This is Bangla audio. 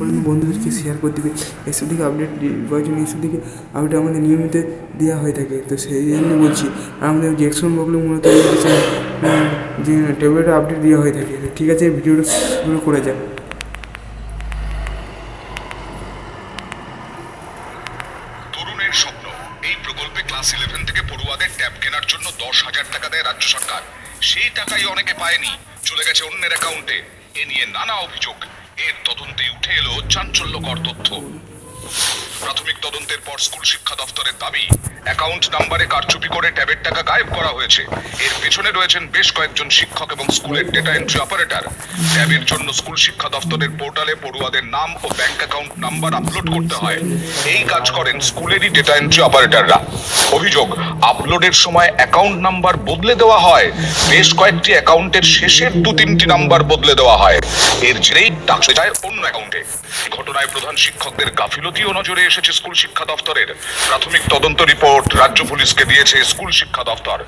করে বন্ধুদেরকে শেয়ার করে দেবে। এসব দিকে আপডেট দেওয়ার জন্য এসব দিকে আপডেট আমাদের নিয়মিত দেওয়া হয়ে থাকে। তো সেই জন্য বলছি আমাদের জ্যাকসন বগলে মূলত যে ট্যাবলেটে আপডেট দেওয়া হয়ে থাকে। ঠিক আছে, ভিডিওটা শুরু করা যাক। তরুণের স্বপ্ন এই প্রকল্পে ক্লাস 11 থেকে পড়ুয়াদের ট্যাব কেনার জন্য 10,000 টাকা দেয় রাজ্য সরকার। সেই টাকাই অনেকে পায়নি, চলে গেছে অন্যের অ্যাকাউন্টে। এ নিয়ে নানা অভিযোগ। এর তদন্তে উঠে এলো চাঞ্চল্যকর তথ্য। প্রাথমিক তদন্তের পর স্কুল শিক্ষা দফতরের দাবি, অ্যাকাউন্ট নাম্বারে কারচুপি করে ট্যাবের টাকা গায়েব করা হয়েছে। এর পেছনে রয়েছেন বেশ কয়েকজন শিক্ষক এবং স্কুলের ডেটা এন্ট্রি অপারেটর। ট্যাবের জন্য স্কুল শিক্ষা দফতরের পোর্টালে পড়ুয়াদের নাম ও ব্যাংক অ্যাকাউন্ট নাম্বার আপলোড করতে হয়। এই কাজ করেন স্কুলেরই ডেটা এন্ট্রি অপারেটররা। অভিযোগ, আপলোডের সময় অ্যাকাউন্ট নাম্বার বদলে দেওয়া হয়। বেশ কয়েকটি অ্যাকাউন্টের শেষের 2-3টি নাম্বার বদলে দেওয়া হয়। এর জেরেই টাকা যায় অন্য অ্যাকাউন্টে। ঘটনায় প্রধান শিক্ষকদের গাফিলতিও নজরে এসেছে স্কুল শিক্ষা দফতরের। প্রাথমিক তদন্ত রিপোর্ট রাজ্য পুলিশকে দিয়েছে স্কুল শিক্ষা দফতর।